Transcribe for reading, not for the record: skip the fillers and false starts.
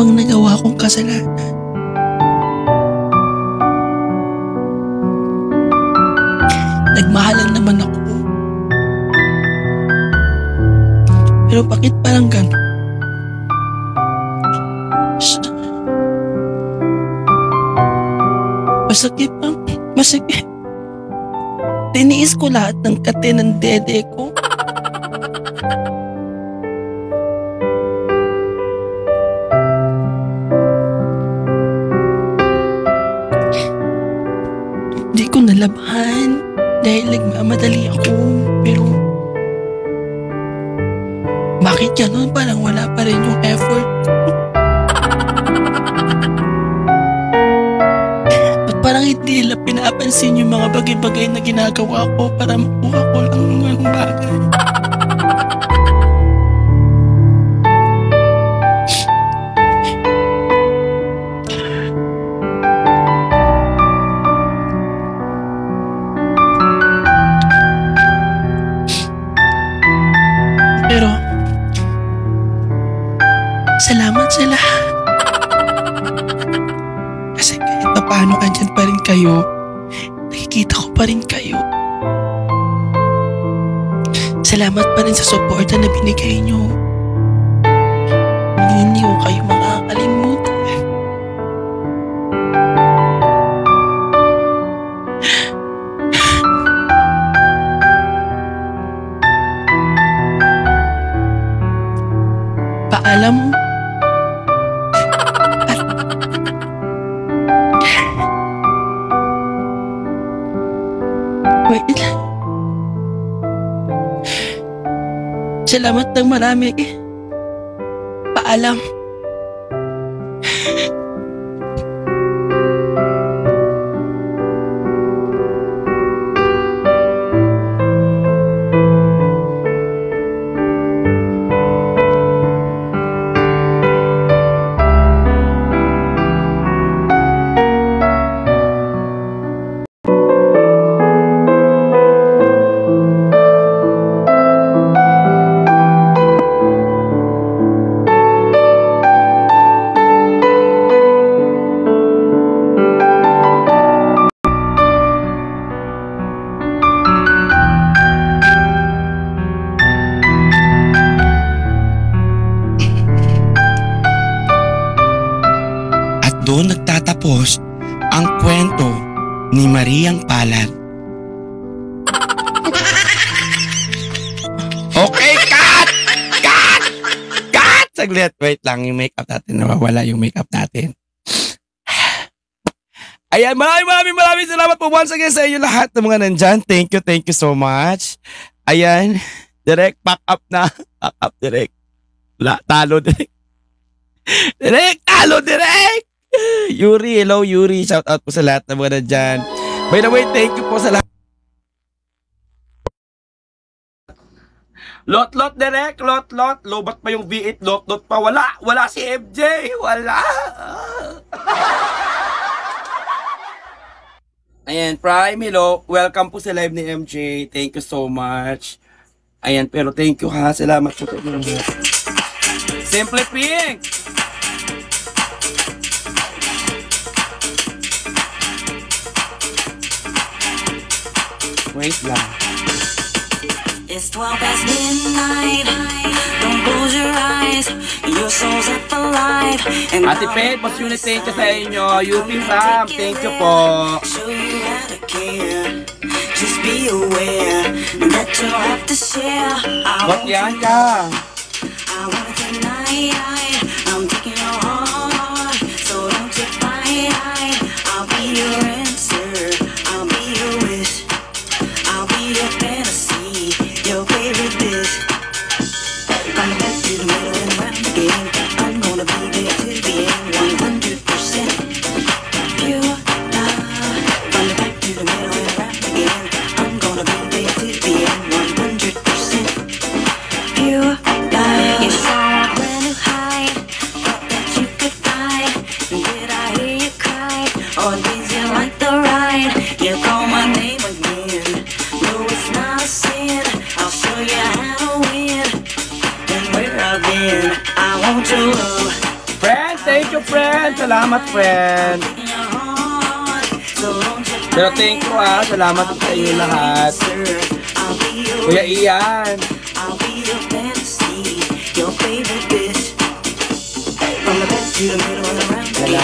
bang nagawa kong kasalanan? Nagmahal lang naman ako. Pero bakit parang gano'n? Masakit. Tiniis ko lahat ng kate ng dede ko. Di ko nalabahan dahil nagmamadali ako. Pero bakit ganun? Parang wala pa rin yung effort. Parang hindi nila pinapansin yung mga bagay-bagay na ginagawa ko para makuha ko lang ng bagay. Pero salamat sa lahat. Kasi kahit pa paano andyan pa rin kayo, nakikita ko pa rin kayo. Salamat pa rin sa suporta na binigay nyo. Hindi ko kayo makakalimutan. Paalam mo. Wait lang. Salamat ng marami. Paalam. Doon nagtatapos ang kwento ni Mariang Palad. Okay, cut! Cut! Cut! Saglit, wait lang, yung makeup natin. Nawawala yung makeup natin. Ayan, maraming salamat po once again sa inyo lahat ng mga nandyan. Thank you so much. Ayan, direct, pack up na. Pack up, direct. Wala, talo, direct. Direct, talo, direct! Yuri, hello Yuri. Shout out po sa lahat ng mga nandyan. By the way, thank you po sa lahat. Lot, direct, lot. Lobat pa yung V8, lot pa. Wala si MJ. Wala. Ayan, Prime, hello. Welcome po sa live ni MJ. Thank you so much. Ayan, pero thank you ha. Salamat po sa inyo. Simple Pink. Wait lang. It's 12 past midnight. Don't close your eyes. Your soul's up alive. Ate Pet, mas unit thank you sa inyo. UP Sam, thank you po. Show you how to care. Just be aware that you'll have to share. Ba't yan ka? I want it tonight. I'm taking your heart. So don't you fight. I'll be your answer. I'll be your wish. I'll be your fantasy, your favorite dish. From the back to the middle and right again, I'm gonna be there till the end, 100% pure love. From the back to the middle and right again, I'm gonna be there till the end, 100% pure love. You saw a brand new height, thought that you could fly. Did I hear you cry, or did you like the ride? You call my name again. No, it's not a sin. I'll show you how to win. And where I've been, I want your love. Friend, thank you, friend. Salamat, friend. Pero thank you, salamat sa inyo lahat. Kuya Ian. I'll be your fantasy, your favorite bitch. From the best to the middle and around. Salamat.